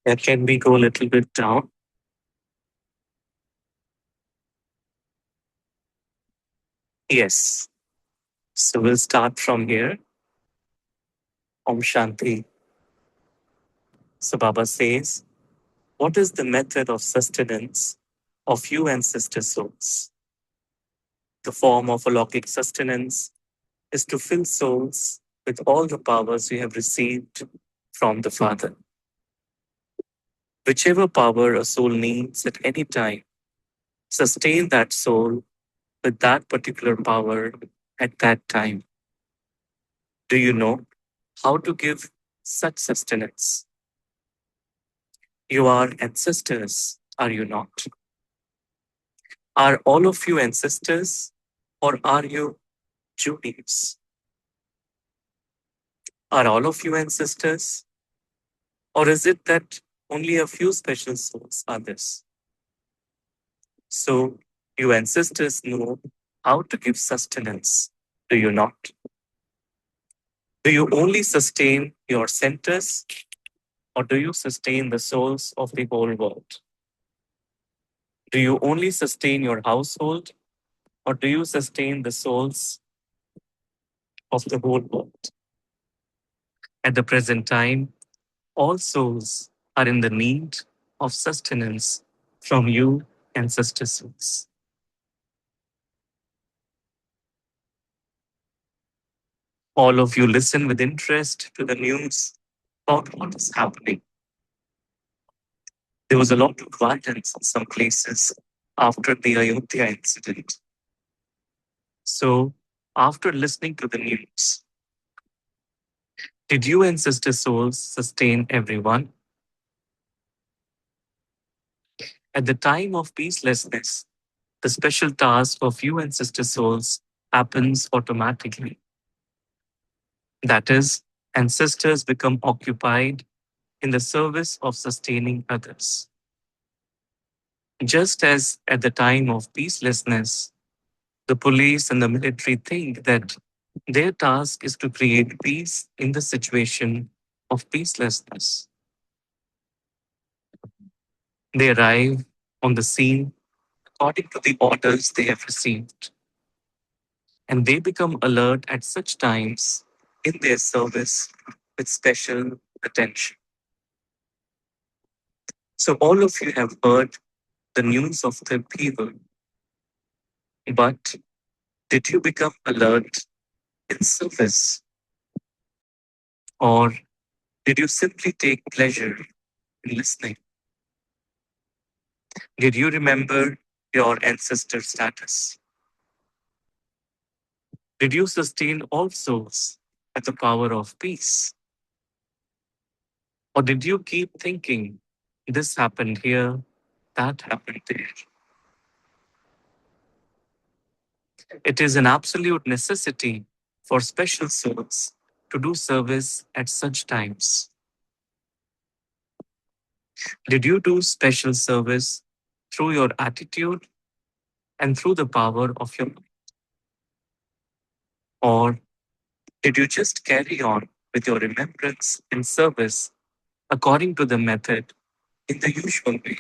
Yeah, can we go a little bit down? Yes. So we'll start from here. Om Shanti. So Baba says, what is the method of sustenance of you ancestor souls? The form of alokik sustenance is to fill souls with all the powers you have received from the Father. Whichever power a soul needs at any time, sustain that soul with that particular power at that time. Do you know how to give such sustenance? You are ancestors, are you not? Are all of you ancestors or are you juniors? Are all of you ancestors or is it that only a few special souls are this? So, you ancestors know how to give sustenance, do you not? Do you only sustain your centers or do you sustain the souls of the whole world? Do you only sustain your household or do you sustain the souls of the whole world? At the present time, all souls are in the need of sustenance from you, ancestor souls. All of you listen with interest to the news about what is happening. There was a lot of violence in some places after the Ayodhya incident. So, after listening to the news, did you ancestor souls sustain everyone? At the time of peacelessness, the special task of you ancestor souls happens automatically. That is, ancestors become occupied in the service of sustaining others. Just as at the time of peacelessness, the police and the military think that their task is to create peace in the situation of peacelessness. They arrive on the scene according to the orders they have received, and they become alert at such times in their service with special attention. So, all of you have heard the news of the upheaval, but did you become alert in service, or did you simply take pleasure in listening? Did you remember your ancestor status? Did you sustain all souls at the power of peace? Or did you keep thinking, this happened here, that happened there? It is an absolute necessity for special souls to do service at such times. Did you do special service through your attitude and through the power of your mind? Or did you just carry on with your remembrance and service according to the method in the usual way?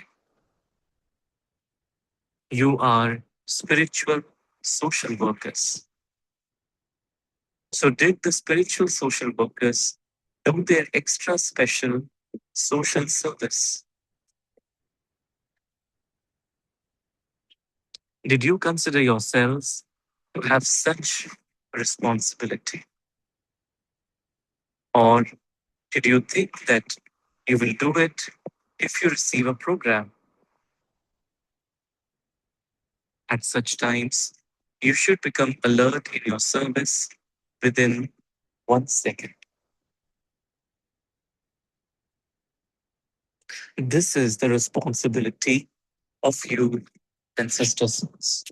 You are spiritual social workers. So, did the spiritual social workers do their extra special social service? Did you consider yourselves to have such responsibility? Or did you think that you will do it if you receive a program? At such times, you should become alert in your service within 1 second. This is the responsibility of you ancestor souls.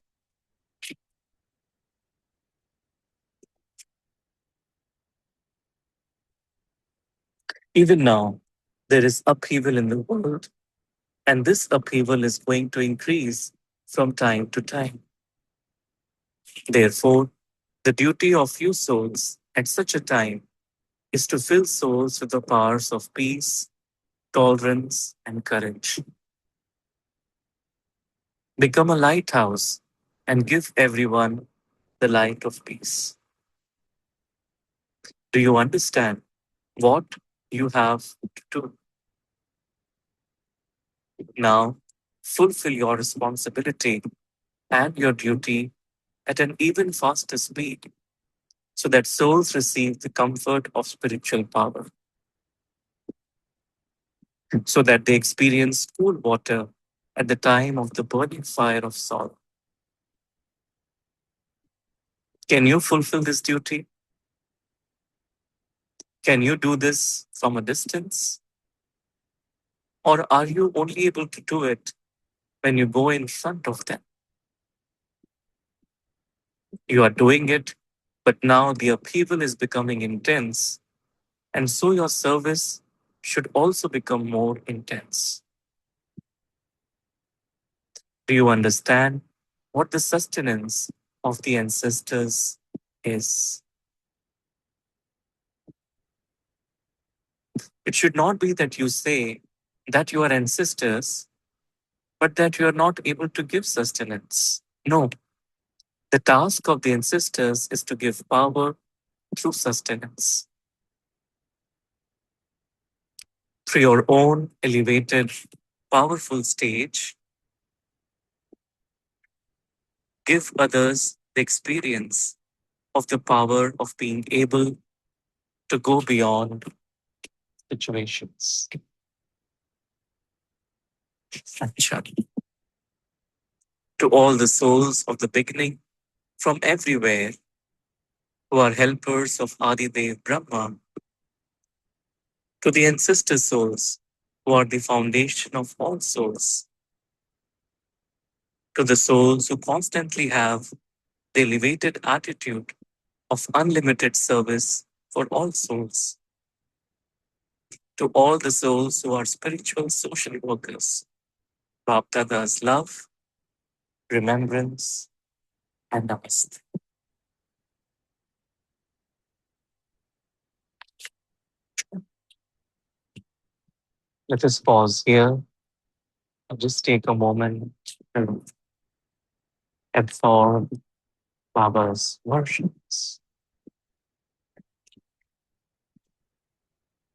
Even now, there is upheaval in the world, and this upheaval is going to increase from time to time. Therefore, the duty of you souls at such a time is to fill souls with the powers of peace tolerance, and courage. Become a lighthouse and give everyone the light of peace. Do you understand what you have to do? Now, fulfill your responsibility and your duty at an even faster speed so that souls receive the comfort of spiritual power, so that they experience cool water at the time of the burning fire of sorrow. Can you fulfill this duty? Can you do this from a distance? Or are you only able to do it when you go in front of them? You are doing it, but now the upheaval is becoming intense, and so your service should also become more intense. Do you understand what the sustenance of the ancestors is? It should not be that you say that you are ancestors, but that you are not able to give sustenance. No, the task of the ancestors is to give power through sustenance. Through your own elevated, powerful stage, give others the experience of the power of being able to go beyond situations. Acha. To all the souls of the beginning from everywhere who are helpers of Adidev Brahma, to the ancestor souls who are the foundation of all souls, to the souls who constantly have the elevated attitude of unlimited service for all souls, to all the souls who are spiritual social workers, Baptada's love, remembrance, and namaste. Let us pause here and just take a moment to absorb Baba's worships.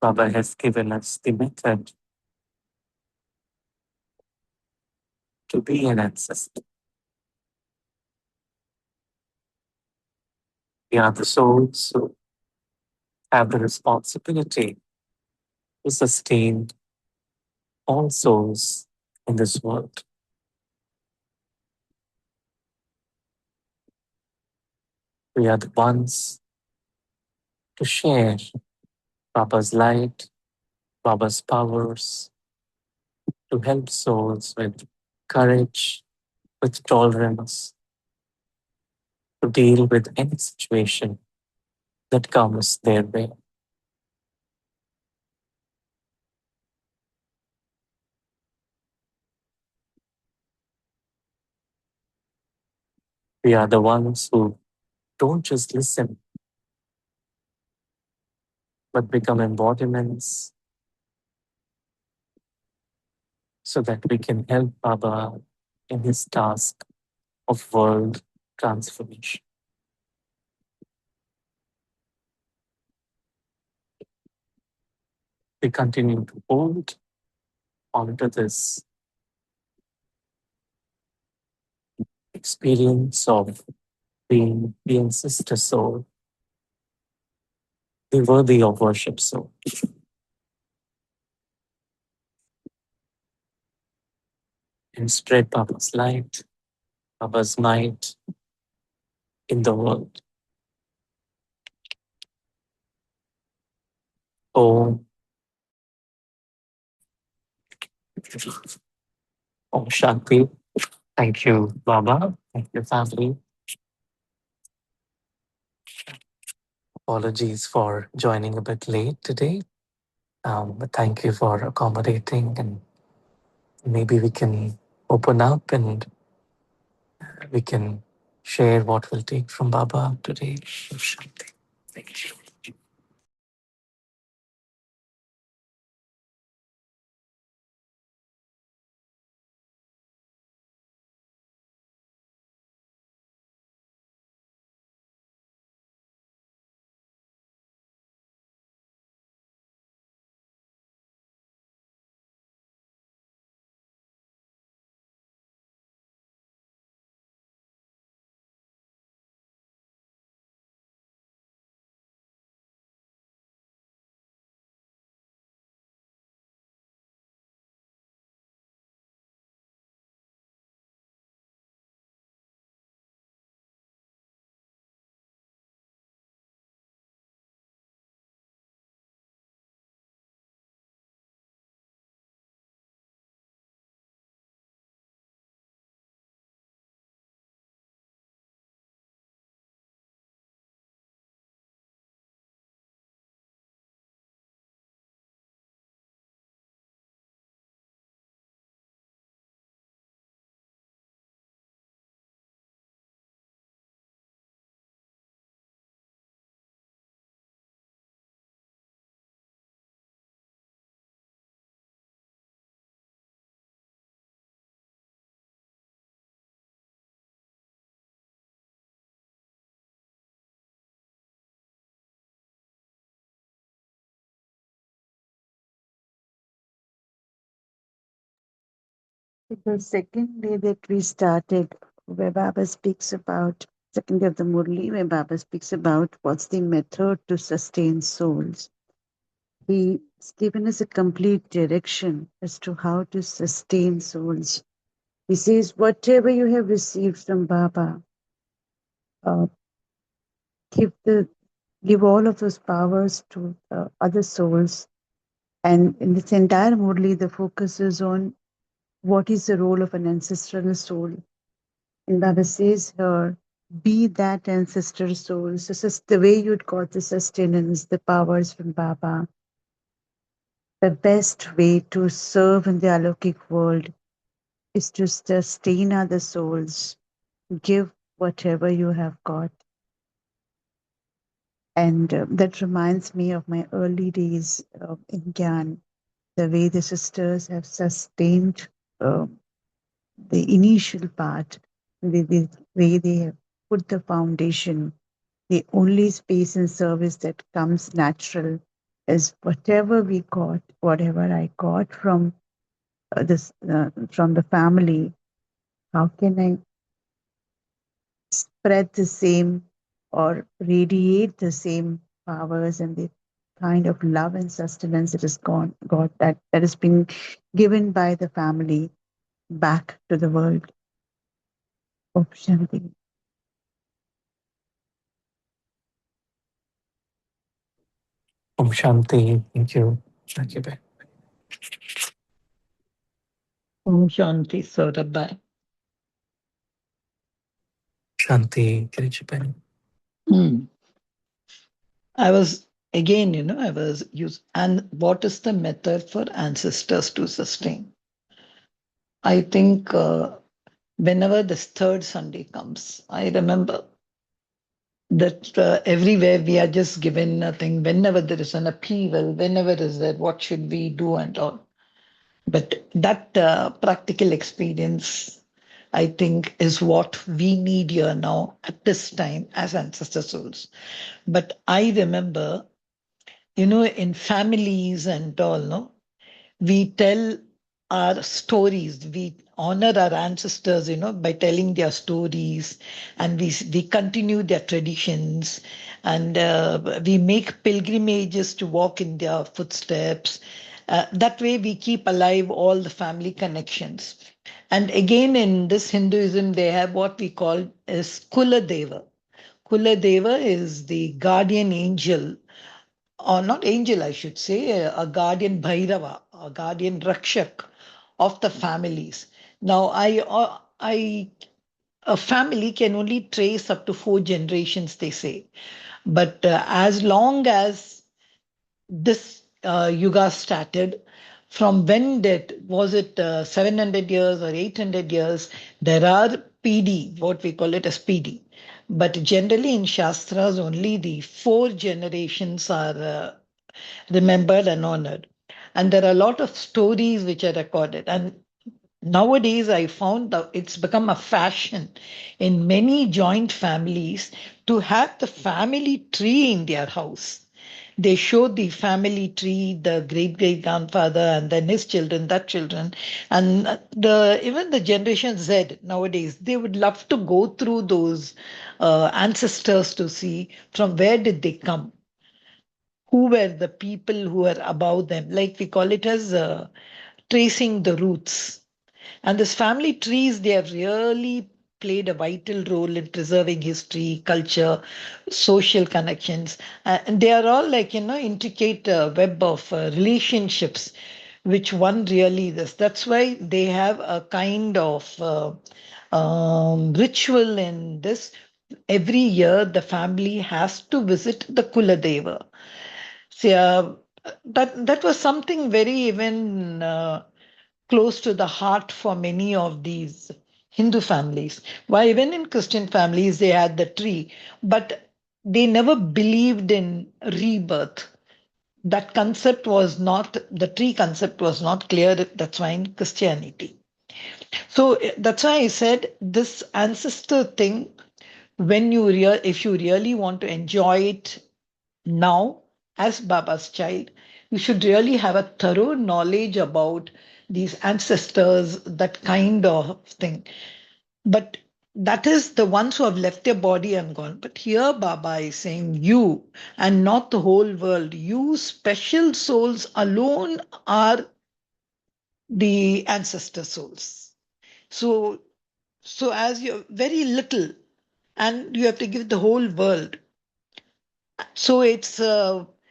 Baba has given us the method to be an ancestor. We are the souls who have the responsibility to sustain all souls in this world. We are the ones to share Baba's light, Baba's powers, to help souls with courage, with tolerance, to deal with any situation that comes their way. We are the ones who don't just listen, but become embodiments so that we can help Baba in his task of world transformation. We continue to hold onto this experience of being the ancestor soul, the worthy of worship soul. And spread Baba's light, Baba's might in the world. Om, Om Shanti. Thank you, Baba. Thank you, family. Apologies for joining a bit late today. But thank you for accommodating, and maybe we can open up and we can share what we'll take from Baba today. Om Shanti. Thank you. The second day that we started, where Baba speaks about, second day of the Murli, where Baba speaks about what's the method to sustain souls. He's given us a complete direction as to how to sustain souls. He says, whatever you have received from Baba, uh, give give all of those powers to other souls. And in this entire Murli, the focus is on what is the role of an ancestral soul. And Baba says here, be that ancestral soul. So this is the way you'd got the sustenance, the powers from Baba. The best way to serve in the alokik world is to sustain other souls. Give whatever you have got. And that reminds me of my early days in Gyan, the way the sisters have sustained uh, the initial part, the way they have put the foundation. The only space in service that comes natural is whatever we got, whatever I got from this from the family. How can I spread the same or radiate the same powers and the kind of love and sustenance that is got that has been given by the family back to the world of Shanti. Om Shanti. Thank you. Thank you, Ben. Om Shanti Saurabh. Shanti, Kirichipen. Hmm. I was again, I was used. And what is the method for ancestors to sustain? I think whenever this third Sunday comes, I remember that everywhere we are just given a thing. Whenever there is an upheaval, whenever is there, what should we do and all. But that practical experience, I think, is what we need here now at this time as ancestor souls. But I remember, in families and all, no, we tell our stories. We honor our ancestors, by telling their stories, and we continue their traditions, and we make pilgrimages to walk in their footsteps. That way, we keep alive all the family connections. And again, in this Hinduism, they have what we call as Kula Deva. Kula Deva is the guardian angel, or not angel, I should say, a guardian Bhairava, a guardian Rakshak of the families. Now, a family can only trace up to 4 generations, they say. But as long as this yuga started, from when that was it 700 years or 800 years, there are PD, what we call it as PD. But generally in Shastras, only the 4 generations are remembered and honored. And there are a lot of stories which are recorded. And nowadays, I found that it's become a fashion in many joint families to have the family tree in their house. They show the family tree, the great great grandfather, and then his children, that children, and the even the Generation Z nowadays. They would love to go through those ancestors to see from where did they come, who were the people who were above them. Like we call it as tracing the roots. And this family trees, they have really played a vital role in preserving history, culture, social connections. And they are all like, intricate web of relationships, which one really is. That's why they have a kind of ritual in this. Every year, the family has to visit the Kuladeva. See, that was something very even close to the heart for many of these Hindu families. Why even in Christian families they had the tree, but they never believed in rebirth. That concept was not, the tree concept was not clear. That's why in Christianity. So that's why I said this ancestor thing. When if you really want to enjoy it now, as Baba's child, you should really have a thorough knowledge about these ancestors, that kind of thing. But that is the ones who have left their body and gone. But here Baba is saying you and not the whole world. You special souls alone are the ancestor souls. So as you're very little and you have to give the whole world. So it's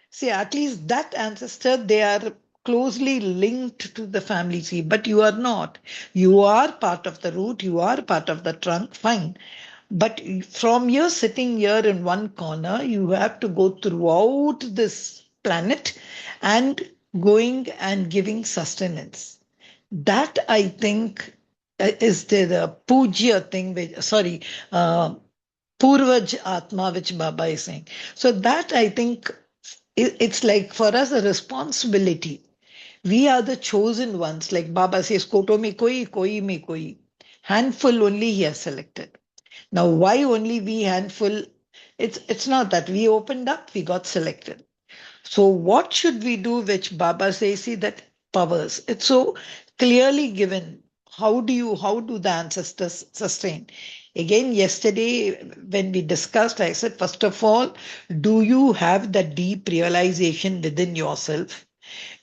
see, at least that ancestor, they are closely linked to the family tree, but you are not. You are part of the root, you are part of the trunk, fine. But from your sitting here in one corner, you have to go throughout this planet and going and giving sustenance. That I think is the puja thing, which, sorry, uh, Purvaj Atma, which Baba is saying. So that I think it's like for us a responsibility. We are the chosen ones. Like Baba says, Koto me koi me koi. Handful only he has selected. Now, why only we handful? It's not that we opened up, we got selected. So what should we do? Which Baba says, see that powers. It's so clearly given. How do the ancestors sustain? Again, yesterday when we discussed, I said, first of all, do you have that deep realization within yourself?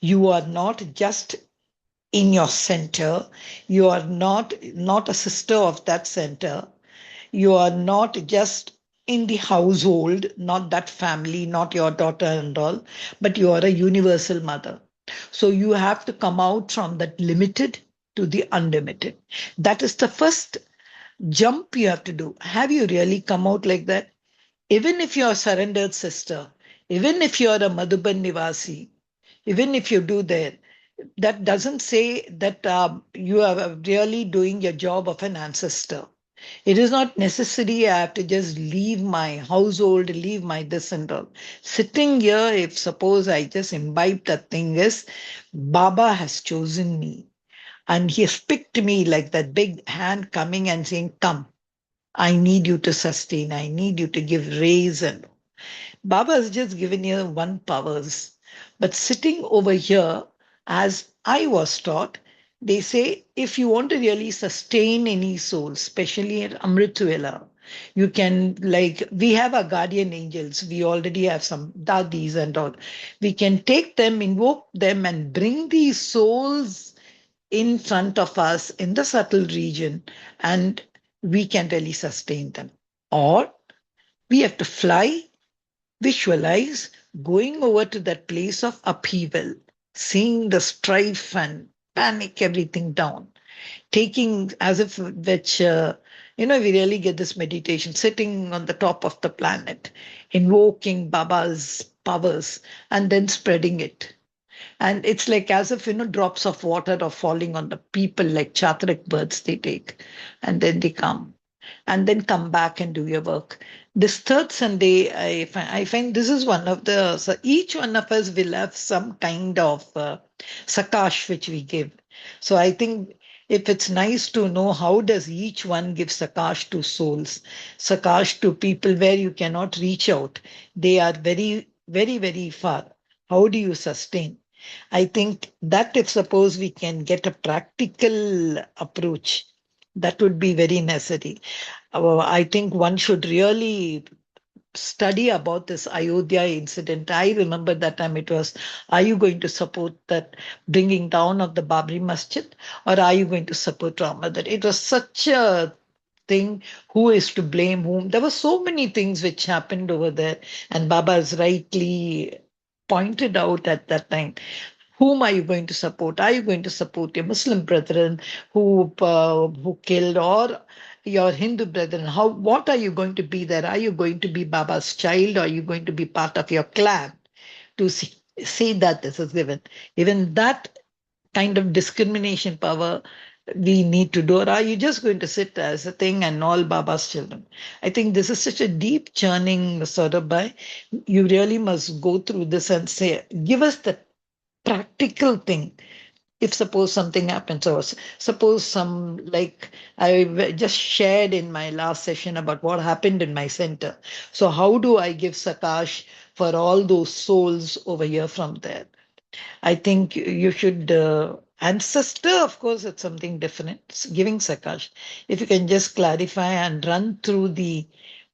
You are not just in your center. You are not a sister of that center. You are not just in the household, not that family, not your daughter and all, but you are a universal mother. So you have to come out from that limited to the unlimited. That is the first jump you have to do. Have you really come out like that? Even if you're a surrendered sister, even if you're a Madhuban Nivasi, even if you do that, that doesn't say that you are really doing your job of an ancestor. It is not necessary I have to just leave my household, leave my this and all. Sitting here, if suppose I just imbibe that thing is, Baba has chosen me and he has picked me like that big hand coming and saying, come, I need you to sustain, I need you to give raise and Baba has just given you one powers. But sitting over here, as I was taught, they say if you want to really sustain any soul, especially at Amritvela, you can, like, we have our guardian angels. We already have some dadis and all. We can take them, invoke them, and bring these souls in front of us in the subtle region, and we can really sustain them. Or we have to fly. Visualize going over to that place of upheaval, seeing the strife and panic, everything down, taking as if which, we really get this meditation, sitting on the top of the planet, invoking Baba's powers and then spreading it. And it's like as if, drops of water are falling on the people like chatrik birds they take. And then they come and then come back and do your work. This third Sunday, I find this is one of the, so each one of us will have some kind of sakash which we give. So I think if it's nice to know how does each one give sakash to souls, sakash to people where you cannot reach out. They are very, very, very far. How do you sustain? I think that if suppose we can get a practical approach, that would be very necessary. I think one should really study about this Ayodhya incident. I remember that time it was, are you going to support that bringing down of the Babri Masjid or are you going to support Rama? That it was such a thing, who is to blame whom? There were so many things which happened over there, and Baba has rightly pointed out at that time. Whom are you going to support? Are you going to support your Muslim brethren who killed, or your Hindu brethren? How? What are you going to be there? Are you going to be Baba's child, or are you going to be part of your clan to see that this is given? Even that kind of discrimination power we need to do, or are you just going to sit as a thing and all Baba's children? I think this is such a deep churning, Saurabh. You really must go through this and say, give us the practical thing. If suppose something happens, or suppose some, like just shared in my last session about what happened in my center. So how do I give sakash for all those souls over here from there? I think you should, ancestor, of course, it's something different. Giving Sakash. If you can just clarify and run through the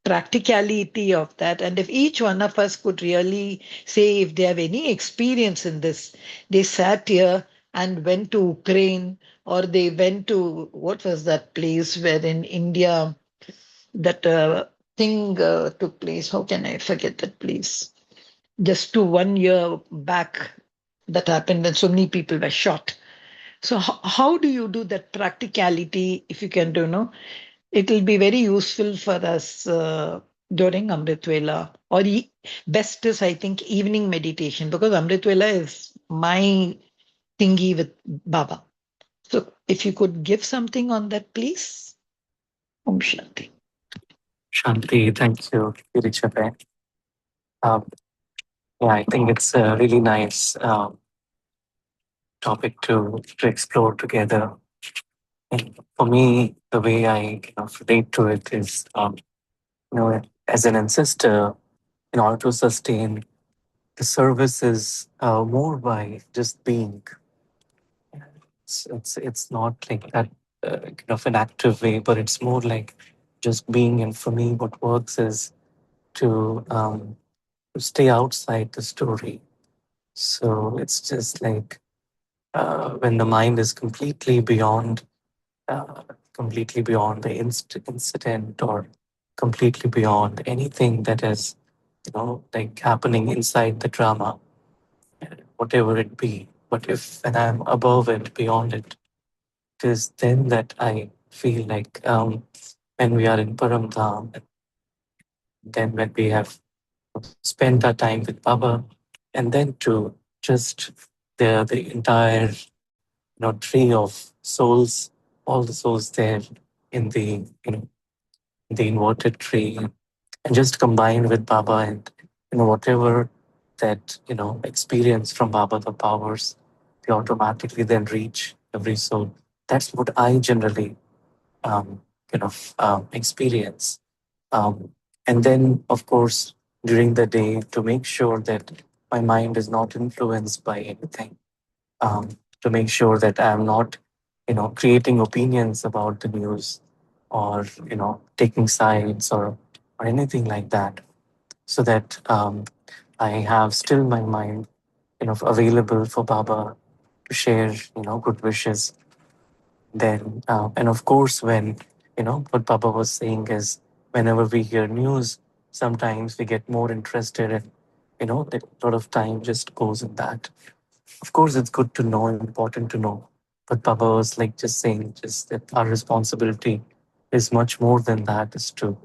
practicality of that, and if each one of us could really say if they have any experience in this, they sat here and went to Ukraine, or they went to what was that place where in India that thing took place. How can I forget that place? Just to 1 year back that happened when so many people were shot. So how do you do that practicality? If you can do, no, it will be very useful for us during Amrit Vela, or best is I think evening meditation, because Amrit Vela is my thingy with Baba. So if you could give something on that, please. Om Shanti. Shanti, thank you, Kirichape. Um, yeah, I think it's a really nice topic to explore together. And for me, the way I kind of relate to it is, as an ancestor, in order to sustain the service is more by just being. It's not like that kind of an active way, but it's more like just being. And for me, what works is to stay outside the story. So it's just like when the mind is uh, completely beyond the incident, or completely beyond anything that is, like happening inside the drama, whatever it be. But if when I'm above it, beyond it, it is then that I feel like when we are in Param Dham, then when we have spent our time with Baba, and then to just the entire tree of souls, all the souls there in the the inverted tree, and just combine with Baba, and whatever that experience from Baba, the powers, they automatically then reach every soul. That's what I generally experience. Um, and then, of course, during the day, to make sure that my mind is not influenced by anything, um, to make sure that I'm not, creating opinions about the news, or, taking sides, or anything like that, so that I have still my mind, available for Baba to share, good wishes. Then, and of course, when, what Baba was saying is, whenever we hear news, sometimes we get more interested, and, a lot of time just goes in that. Of course, it's good to know, important to know. But Baba was like just saying, just that our responsibility is much more than that, is to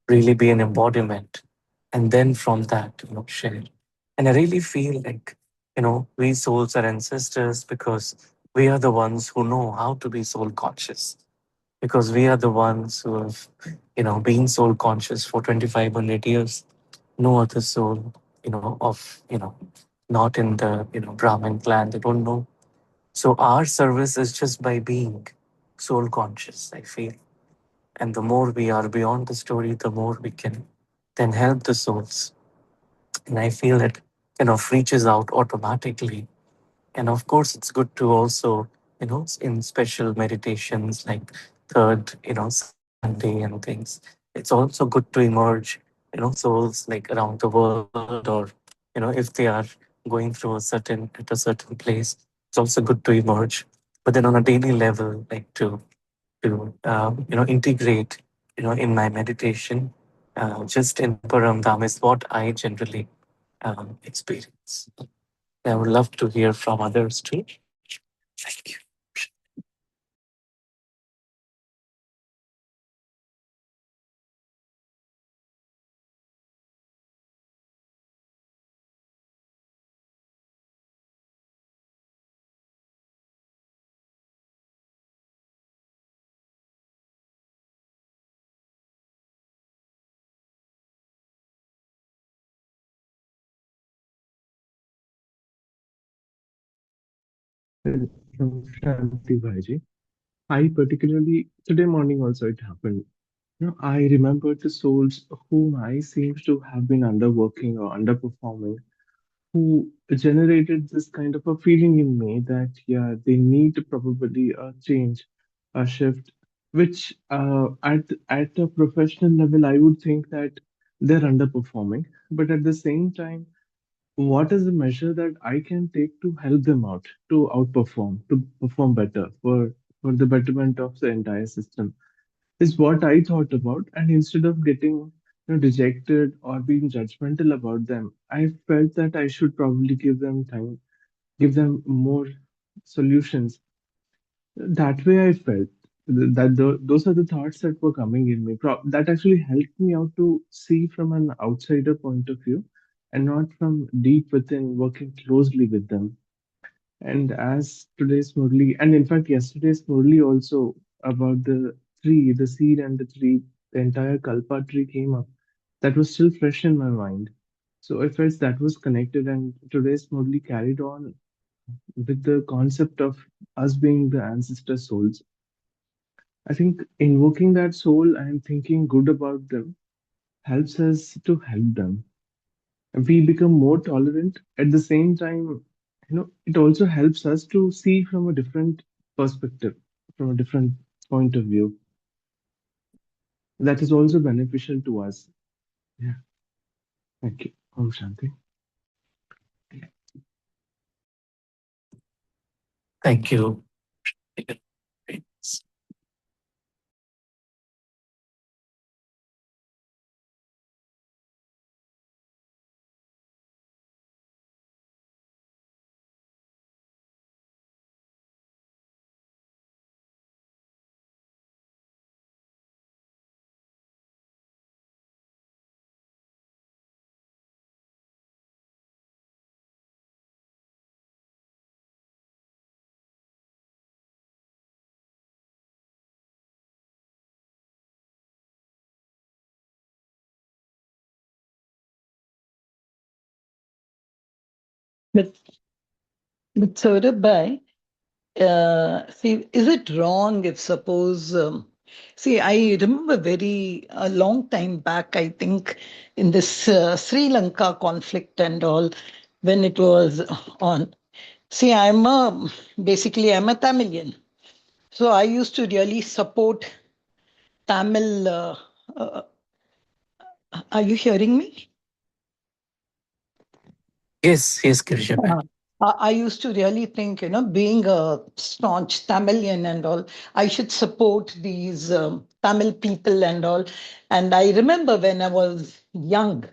really be an embodiment. And then from that, share. And I really feel like, we souls are ancestors because we are the ones who know how to be soul conscious. Because we are the ones who have, been soul conscious for 2,500 years. No other soul, not in the, Brahmin clan, they don't know. So our service is just by being soul conscious, I feel. And the more we are beyond the story, the more we can then help the souls. And I feel it reaches out automatically. And of course, it's good to also, in special meditations like third, Sunday and things, it's also good to emerge, souls like around the world, or, if they are going through at a certain place, it's also good to emerge. But then on a daily level, like to integrate, in my meditation, just in Param Dham is what I generally experience. I would love to hear from others too. Thank you. Shanti Bhaji. I particularly, today morning also it happened. I remembered the souls whom I seems to have been underworking or underperforming. who generated this kind of a feeling in me that yeah, they need probably a change, a shift, which at a professional level I would think that they're underperforming, but at the same time, what is the measure that I can take to help them out to outperform, to perform better for the betterment of the entire system? Is what I thought about. And instead of getting dejected or being judgmental about them, I felt that I should probably give them time, give them more solutions. That way, I felt that those are the thoughts that were coming in me. That actually helped me out to see from an outsider point of view and not from deep within, working closely with them. And as today's Murli, and in fact, yesterday's Murli also about the tree, the seed and the tree, the entire Kalpa tree came up. That was still fresh in my mind. So I felt that was connected, and today's Murli carried on with the concept of us being the ancestor souls. I think invoking that soul and thinking good about them helps us to help them. We become more tolerant. At the same time, it also helps us to see from a different perspective, from a different point of view. That is also beneficial to us. Yeah. Thank you. Om Shanti. Thank you. But, but Saurabh, see, is it wrong if suppose, see, I remember a long time back, I think, in this Sri Lanka conflict and all, when it was on. See, basically, I'm a Tamilian. So I used to really support Tamil. Uh, are you hearing me? Yes, yes, Kirsha. Uh, I used to really think, being a staunch Tamilian and all, I should support these Tamil people and all. And I remember when I was young,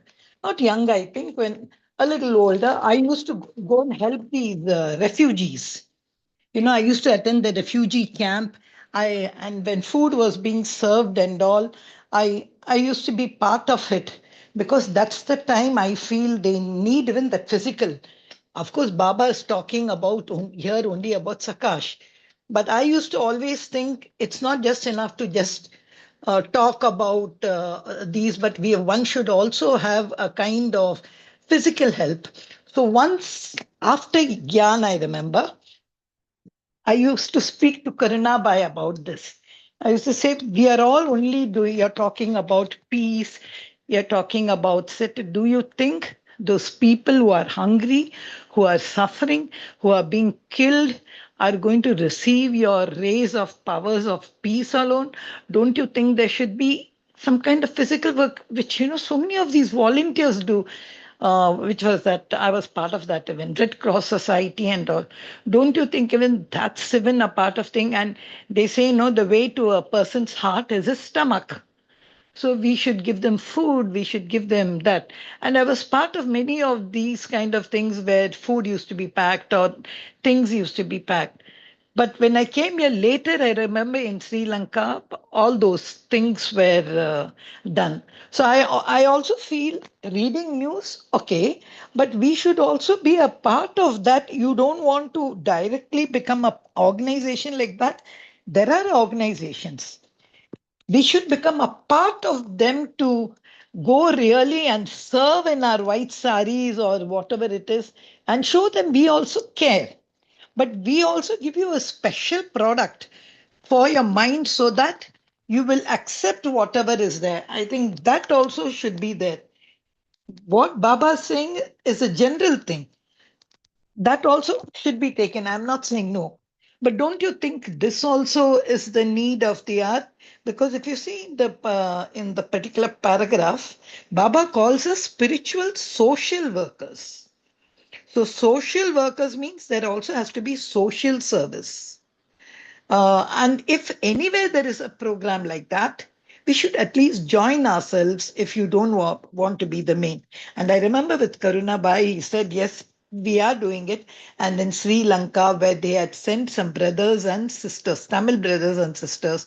not young, I think, when a little older, I used to go and help these refugees. I used to attend the refugee camp. And when food was being served and all, I used to be part of it because that's the time I feel they need even the physical. Of course, Baba is talking about here only about Sakash, but I used to always think it's not just enough to just talk about these, but one should also have a kind of physical help. So once after Gyan, I remember I used to speak to Karunabai about this. I used to say, we are all only doing, you're talking about peace, you're talking about sit. Do you think those people who are hungry, who are suffering, who are being killed, are going to receive your rays of powers of peace alone? Don't you think there should be some kind of physical work, which, so many of these volunteers do? Which was that I was part of that even Red Cross Society and all. Don't you think even that's even a part of thing? And they say, no, the way to a person's heart is his stomach. So we should give them food, we should give them that. And I was part of many of these kind of things where food used to be packed or things used to be packed. But when I came here later, I remember in Sri Lanka, all those things were done. So I also feel reading news, okay, but we should also be a part of that. You don't want to directly become an organization like that. There are organizations we should become a part of them to go really and serve in our white saris or whatever it is and show them we also care. But we also give you a special product for your mind so that you will accept whatever is there. I think that also should be there. What Baba is saying is a general thing. That also should be taken. I'm not saying no. But don't you think this also is the need of the hour? Because if you see in the particular paragraph, Baba calls us spiritual social workers. So social workers means there also has to be social service. And if anywhere there is a program like that, we should at least join ourselves if you don't want to be the main. And I remember with Karuna Bai, he said, yes, we are doing it. And in Sri Lanka, where they had sent some brothers and sisters, Tamil brothers and sisters,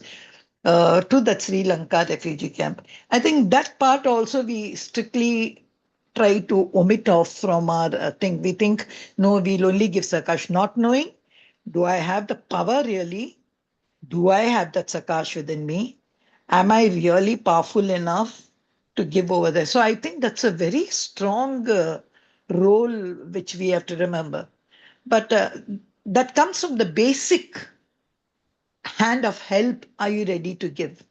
to that Sri Lanka refugee camp. I think that part also we strictly try to omit off from our thing. We think, no, we'll only give Sakash, not knowing, do I have the power really? Do I have that Sakash within me? Am I really powerful enough to give over there? So I think that's a very strong role which we have to remember. But that comes from the basic hand of help. Are you ready to give?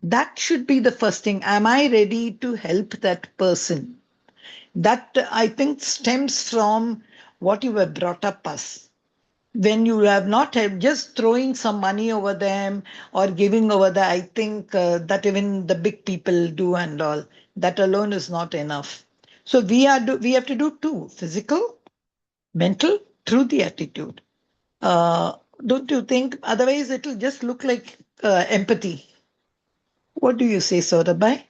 That should be the first thing. Am I ready to help that person? That I think stems from what you were brought up as. When you have not helped, just throwing some money over them or giving over there, I think that even the big people do and all. That alone is not enough. So we have to do two: physical, mental, through the attitude. Uh, don't you think? Otherwise, it will just look like empathy. What do you say, Saurabai?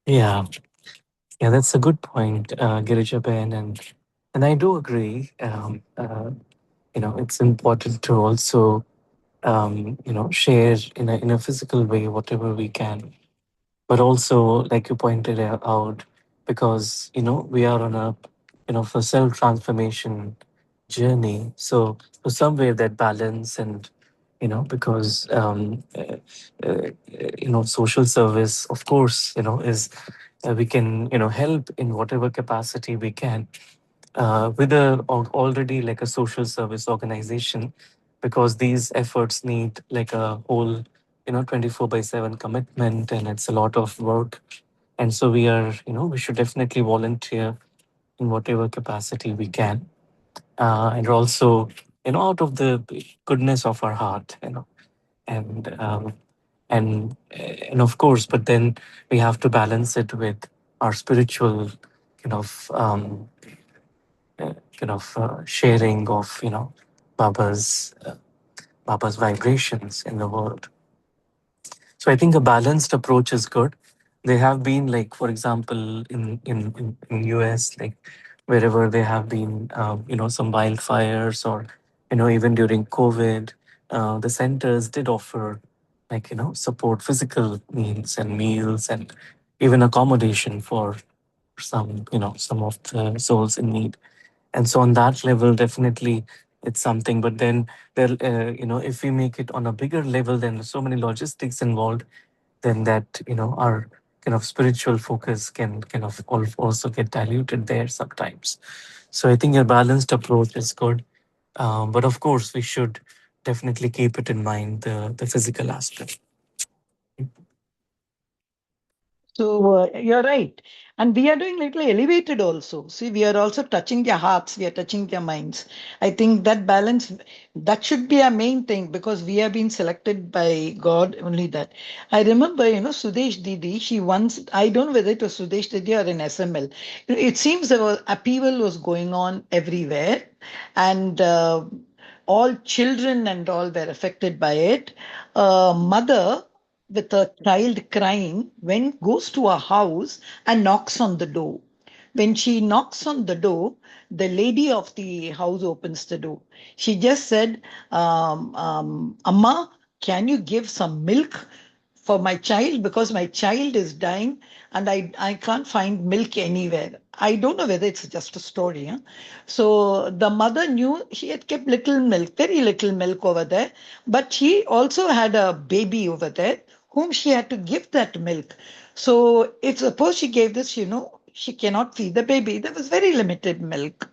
Yeah, yeah, that's a good point, Girija Ben, and I do agree. It's important to also share in a physical way whatever we can, but also like you pointed out, because we are on a for self transformation journey. So somewhere that balance, and because social service, of course, is we can help in whatever capacity we can, with already like a social service organization, because these efforts need like a whole 24/7 commitment, and it's a lot of work. And so we should definitely volunteer in whatever capacity we can, and also out of the goodness of our heart, and and of course, but then we have to balance it with our spiritual kind of sharing of Baba's Baba's vibrations in the world. So I think a balanced approach is good. There have been, like, for example, in US, like wherever there have been some wildfires, or even during COVID, the centers did offer, like, support, physical needs and meals, and even accommodation for some of the souls in need. And so on that level, definitely it's something. But then there, if we make it on a bigger level, then there's so many logistics involved, then that our kind of spiritual focus can kind of also get diluted there sometimes. So I think a balanced approach is good, but of course we should definitely keep it in mind, the physical aspect. So you're right. And we are doing little elevated also. See, we are also touching their hearts, we are touching their minds. I think that balance, that should be our main thing because we have been selected by God, only that. I remember, Sudesh Didi, she once, I don't know whether it was Sudesh Didi or in SML. It seems there was upheaval was going on everywhere. And all children and all were affected by it. A mother with a child crying when goes to a house and knocks on the door. When she knocks on the door, the lady of the house opens the door. She just said, Amma, can you give some milk for my child because my child is dying and I can't find milk anywhere. I don't know whether it's just a story. Huh? So the mother knew she had kept little milk, very little milk over there, but she also had a baby over there whom she had to give that milk. So if suppose she gave this, she cannot feed the baby. There was very limited milk.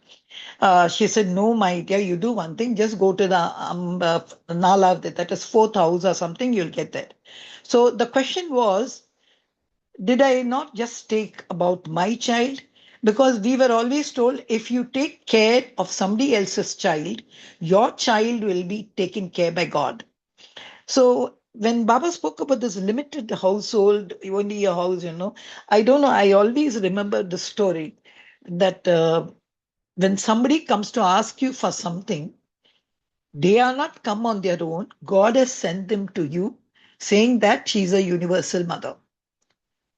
She said, "No, my dear, you do one thing, just go to the Nala, that is fourth house or something, you'll get that." So the question was, did I not just take about my child? Because we were always told if you take care of somebody else's child, your child will be taken care by God. So when Baba spoke about this limited household, only a house, I don't know, I always remember the story that when somebody comes to ask you for something, they are not come on their own. God has sent them to you, saying that she's a universal mother.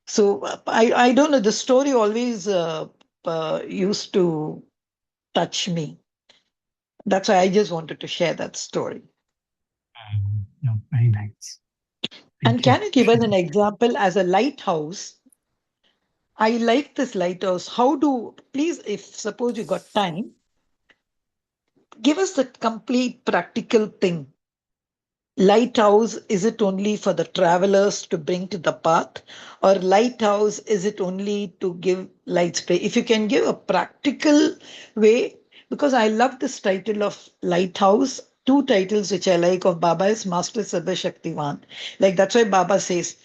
So I don't know, the story always used to touch me. That's why I just wanted to share that story. No, very nice. And Thank you can you for give us an sharing. example as a lighthouse? I like this lighthouse. How do, please, if suppose you got time, give us the complete practical thing. Lighthouse, is it only for the travelers to bring to the path? Or lighthouse, is it only to give light spray? If you can give a practical way, because I love this title of lighthouse. Two titles which I like of Baba is Master Sarva Shaktivan. Like that's why Baba says,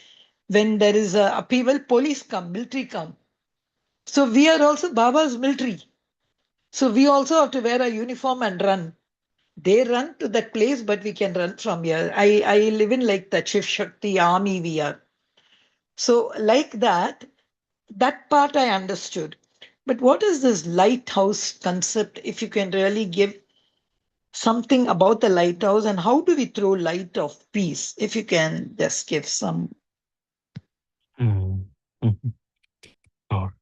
when there is a upheaval, police come, military come. So we are also Baba's military. So we also have to wear a uniform and run. They run to that place, but we can run from here. I live in like the Shiv Shakti army we are. So like that, that part I understood. But what is this lighthouse concept? If you can really give something about the lighthouse and how do we throw light of peace? If you can just give some. Mm. Mhm. Sure.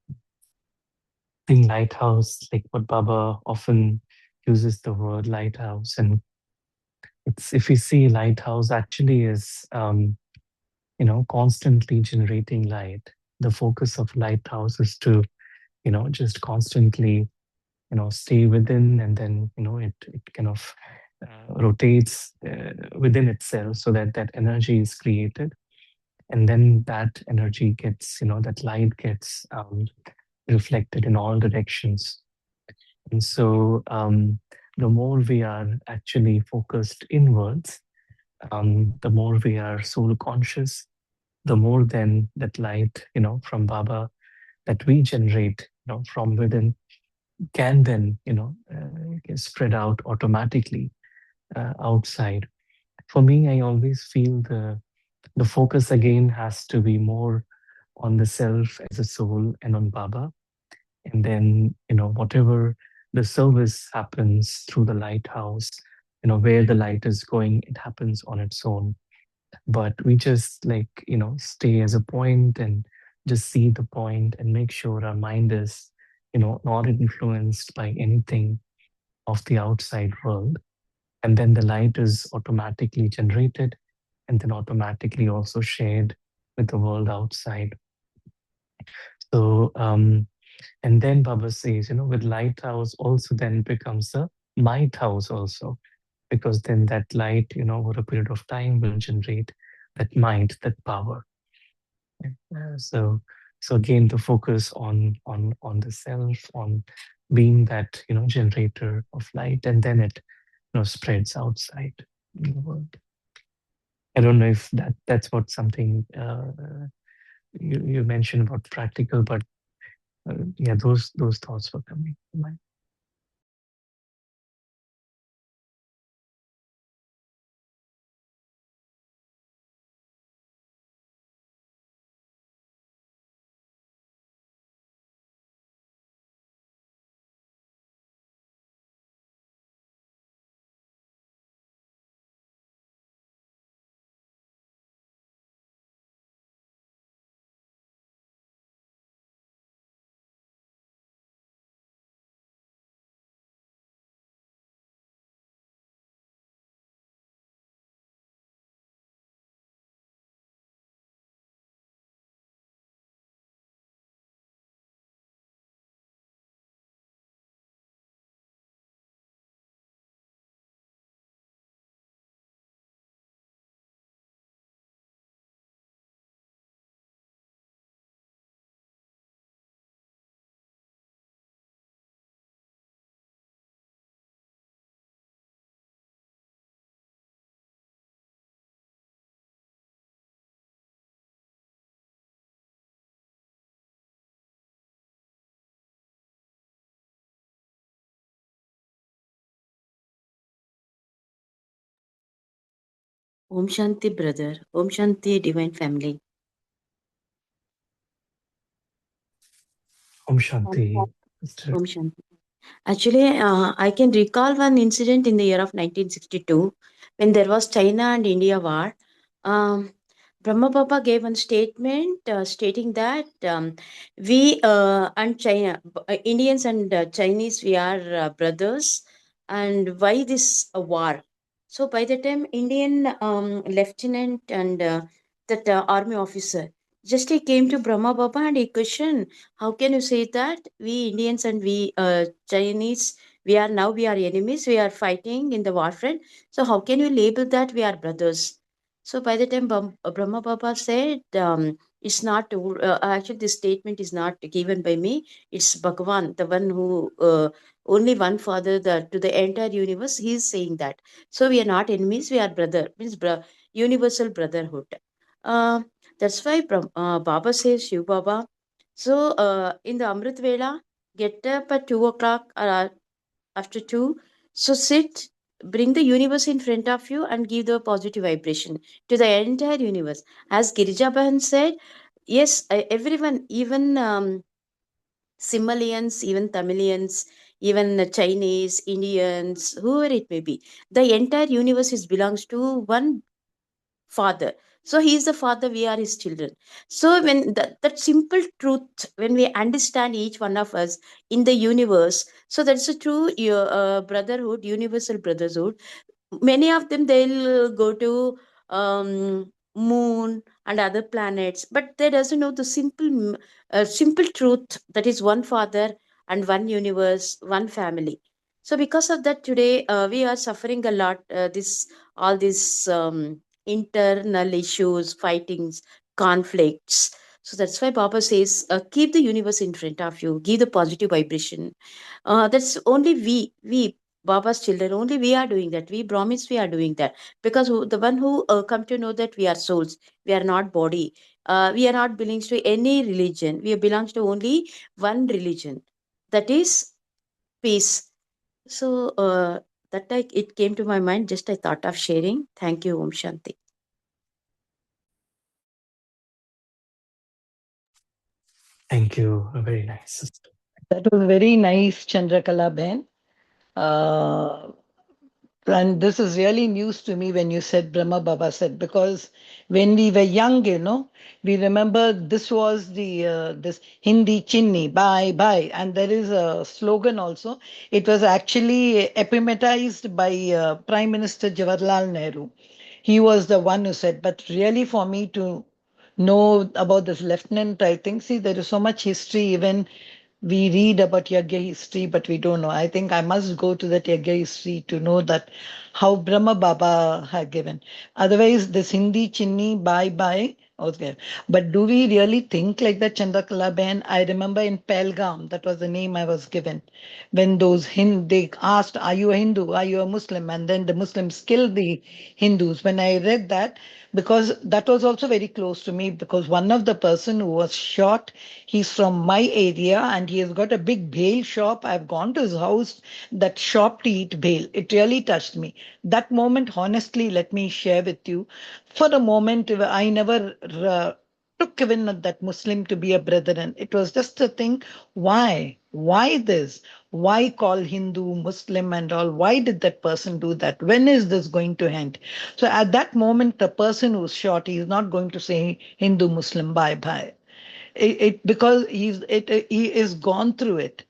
I think lighthouse, like what Baba often uses the word lighthouse, and it's if you see lighthouse actually is constantly generating light. The focus of lighthouse is to just constantly stay within, and then it kind of rotates within itself, so that that energy is created, and then that energy gets that light gets reflected in all directions. And so the more we are actually focused inwards, the more we are soul conscious, the more then that light from Baba that we generate from within can then spread out automatically outside. For me, I always feel the focus again has to be more on the self as a soul and on Baba, and then whatever the service happens through the lighthouse, where the light is going, it happens on its own. But we just like stay as a point and just see the point and make sure our mind is not influenced by anything of the outside world, and then the light is automatically generated and then automatically also shared with the world outside. So and then Baba says, with lighthouse also then becomes a might house also, because then that light over a period of time will generate that might, that power. So again, the focus on the self, on being that generator of light, and then it spreads outside in the world. I don't know if that's what something you mentioned about practical, but yeah, those thoughts were coming to mind. Om Shanti, brother. Om Shanti, divine family. Om Shanti, sister. Om Shanti. Actually, I can recall one incident in the year of 1962 when there was China and India war. Um, Brahma Baba gave one statement stating that we and China, Indians and Chinese, we are brothers, and why this war? So by the time Indian lieutenant and that army officer just he came to Brahma Baba and he questioned, how can you say that we Indians and we Chinese, we are enemies, we are fighting in the war front. So how can you label that we are brothers? So by the time Brahma Baba said, it's not, actually this statement is not given by me, it's Bhagavan, the one who, only one father to the entire universe, he is saying that. So we are not enemies, we are brother, means universal brotherhood. Uh, that's why Baba says, Shiv Baba. So in the Amrit Vela, get up at 2 o'clock or after 2. So sit, bring the universe in front of you and give the positive vibration to the entire universe. As Girija Bahan said, yes, everyone, even Simalians, even Tamilians, even the Chinese, Indians, whoever it may be, the entire universe is belongs to one father. So he is the father, we are his children. So when that simple truth, when we understand each one of us in the universe, so that's a true brotherhood, universal brotherhood. Many of them, they'll go to moon and other planets, but they doesn't know the simple truth, that is one father and one universe, one family. So because of that, today we are suffering a lot, this all these internal issues, fightings, conflicts. So that's why Baba says, keep the universe in front of you, give the positive vibration. That's only we Baba's children, only we are doing that. We Brahmins, we are doing that. Because the one who come to know that we are souls, we are not body. We are not belongs to any religion. We belongs to only one religion. That is peace. So it came to my mind. Just I thought of sharing. Thank you, Om Shanti. Thank you. Very nice, sister. That was very nice, Chandrakala Ben. Uh, and this is really news to me when you said Brahma Baba said, because when we were young, we remember this was the this Hindi chinni, bye bye, and there is a slogan also. It was actually epitomized by Prime Minister Jawaharlal Nehru. He was the one who said, but really for me to know about this lieutenant, I think, see, there is so much history, even we read about Yagya history, but we don't know. I think I must go to that Yagya history to know that how Brahma Baba had given. Otherwise, this Hindi chinni, bye bye. Okay. But do we really think like that, Chandrakala Ben? I remember in Pelgam, that was the name I was given. When those they asked, are you a Hindu? Are you a Muslim? And then the Muslims killed the Hindus. When I read that, because that was also very close to me, because one of the person who was shot, he's from my area and he has got a big bhel shop. I've gone to his house, that shop to eat bhel. It really touched me. That moment, honestly, let me share with you. For a moment, I never took even that Muslim to be a brethren. It was just a thing. Why? Why this? Why call Hindu, Muslim, and all? Why did that person do that? When is this going to end? So at that moment, the person who's shot, he is not going to say Hindu, Muslim, bye bye. Because he is gone through it.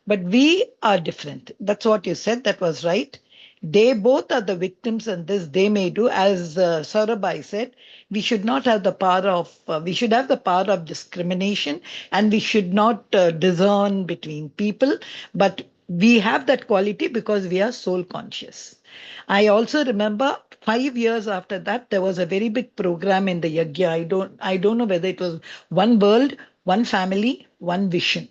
But we are different. That's what you said. That was right. They both are the victims, and this they may do. As Saurabai said, we should not have the power of, we should have the power of discrimination, and we should not discern between people. But we have that quality because we are soul conscious. I also remember 5 years after that, there was a very big program in the Yagya. I don't know whether it was one world, one family, one vision.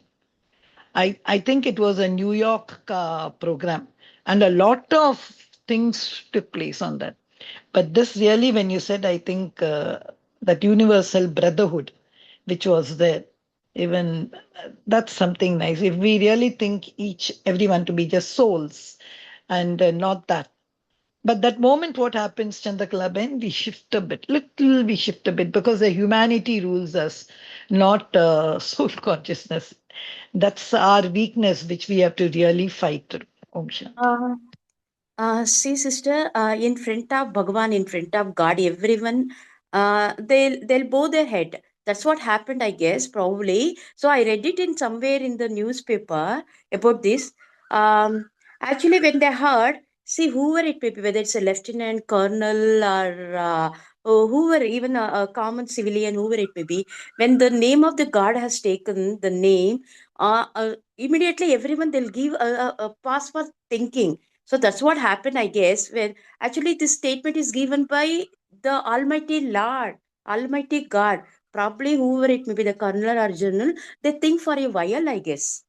I think it was a New York program, and a lot of things took place on that. But this really, when you said, I think that universal brotherhood, which was there, even that's something nice. If we really think everyone to be just souls, and not that. But that moment, what happens, Chandrakalaben, we shift a bit, we shift a bit because the humanity rules us, not soul consciousness. That's our weakness, which we have to really fight through. Om Shanti. See, sister, in front of Bhagavan, in front of God, everyone, they'll bow their head. That's what happened, I guess, probably. So I read it in somewhere in the newspaper about this. Actually, when they heard, see, whoever it may be, whether it's a lieutenant, colonel, or whoever, even a common civilian, whoever it may be, when the name of the God has taken the name, immediately everyone they'll give a pass for thinking. So that's what happened, I guess, when actually this statement is given by the Almighty Lord, Almighty God. Probably whoever it may be, the colonel or general, they think for a while, I guess.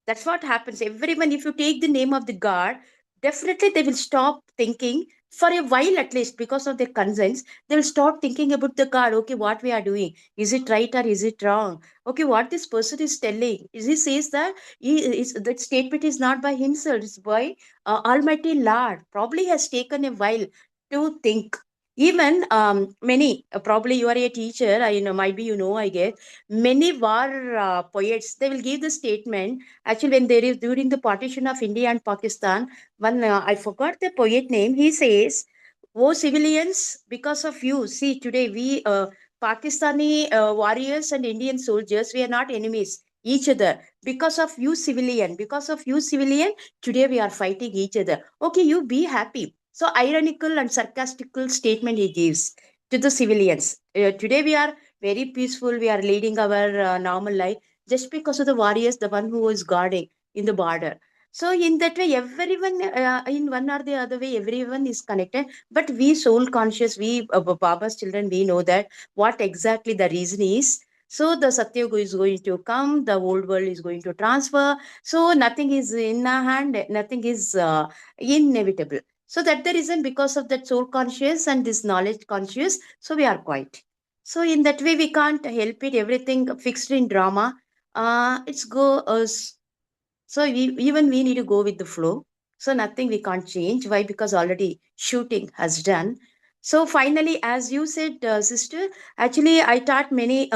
That's what happens. Everyone, if you take the name of the God, definitely they will stop thinking for a while at least because of their concerns. They will start thinking about the God. Okay, what we are doing, is it right or is it wrong? Okay, what this person is telling, is he says that that statement is not by himself, it's by Almighty Lord. Probably has taken a while to think. Even many, probably you are a teacher, I know, might be you know, I guess many war poets, they will give the statement. Actually, when there is during the partition of India and Pakistan, one I forgot the poet name. He says, "Oh civilians, because of you, see today we Pakistani warriors and Indian soldiers, we are not enemies each other. Because of you civilian, today we are fighting each other. Okay, you be happy." So ironical and sarcastical statement he gives to the civilians. Today we are very peaceful. We are leading our normal life just because of the warriors, the one who is guarding in the border. So in that way, everyone, in one or the other way, everyone is connected. But we soul conscious, we Baba's children, we know that what exactly the reason is. So the Satyuga is going to come, the old world is going to transfer. So nothing is in our hand, nothing is inevitable. So that the reason, because of that soul conscious and this knowledge conscious, so we are quiet. So in that way, we can't help it. Everything fixed in drama. It's go. So even we need to go with the flow. So nothing we can't change. Why? Because already shooting has done. So finally, as you said, sister, actually I taught many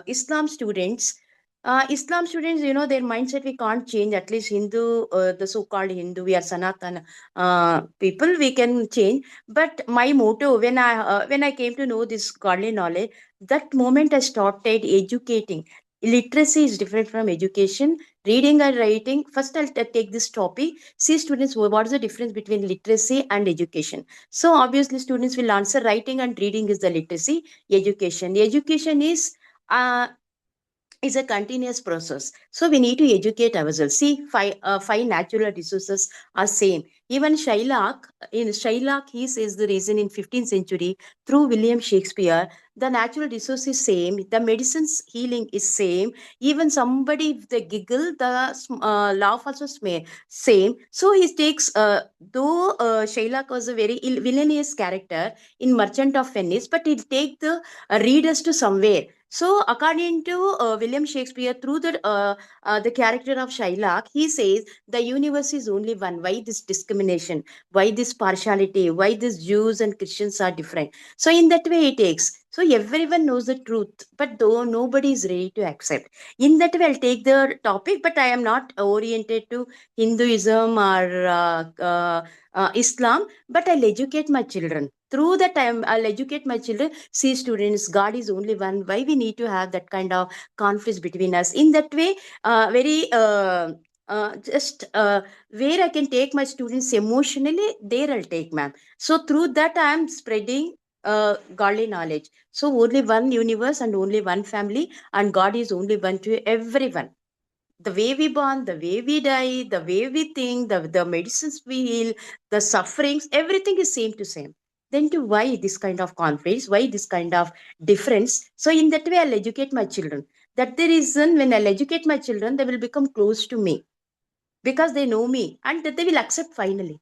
Islam students. Islam students, you know, their mindset we can't change. At least Hindu, the so-called Hindu, we are Sanatan people, we can change. But my motto, when I came to know this godly knowledge, that moment I started educating. Literacy is different from education. Reading and writing, first I'll take this topic. See students, what is the difference between literacy and education? So obviously students will answer writing and reading is the literacy. Education is a continuous process. So we need to educate ourselves. See, five natural resources are same. Even Shylock, he says the reason in 15th century through William Shakespeare, the natural resource is same. The medicine's healing is same. Even somebody, if they giggle, the laugh also same. So he takes, though Shylock was a very villainous character in Merchant of Venice, but he'll take the readers to somewhere. So, according to William Shakespeare, through the character of Shylock, he says the universe is only one. Why this discrimination? Why this partiality? Why these Jews and Christians are different? So, in that way, it takes. So, everyone knows the truth, but though nobody is ready to accept. In that way, I'll take the topic, but I am not oriented to Hinduism or Islam, but I'll educate my children. Through that, I'll educate my children. See, students, God is only one. Why we need to have that kind of conflicts between us? In that way, very just where I can take my students emotionally, there I'll take, ma'am. So through that, I am spreading godly knowledge. So only one universe and only one family, and God is only one to everyone. The way we born, the way we die, the way we think, the medicines we heal, the sufferings, everything is same to same. Then to why this kind of conflicts, why this kind of difference? So in that way, I'll educate my children. That the reason when I'll educate my children, they will become close to me because they know me and that they will accept finally.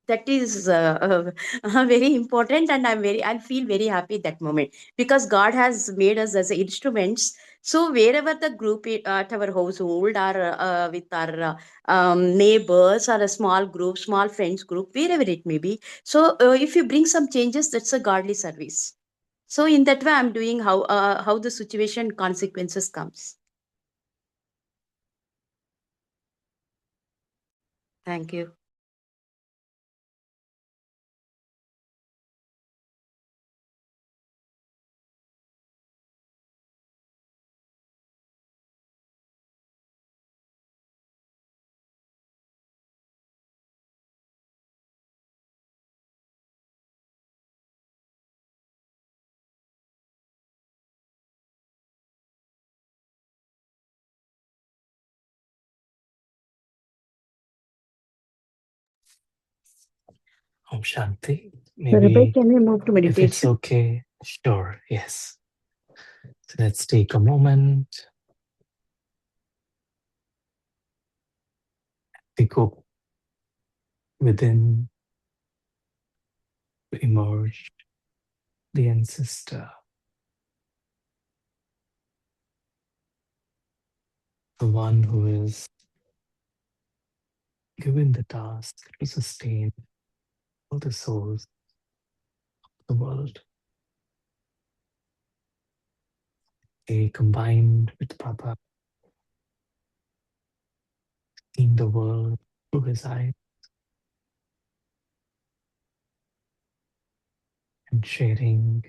That is very important, and I feel very happy that moment because God has made us as instruments. So wherever the group at our household or with our neighbors or a small group, small friends group, wherever it may be. So if you bring some changes, that's a godly service. So in that way, I'm doing how the situation consequences comes. Thank you. Om Shanti. So, Rebecca, Maybe, can we move to if it's meditation? okay, sure, yes. So let's take a moment. We go within to emerge the ancestor, the one who is given the task to sustain all the souls of the world. They combined with Baba, seeing the world through his eyes and sharing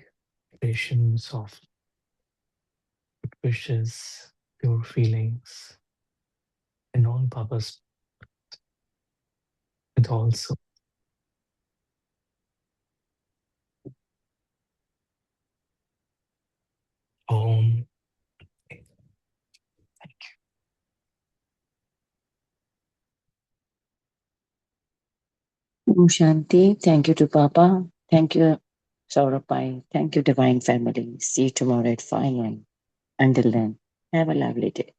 visions of good wishes, pure feelings, and all Baba's with also Om. Om Shanti. Thank you to Papa. Thank you, Saurabai. Thank you, Divine Family. See you tomorrow at 5 a.m. Until then, have a lovely day.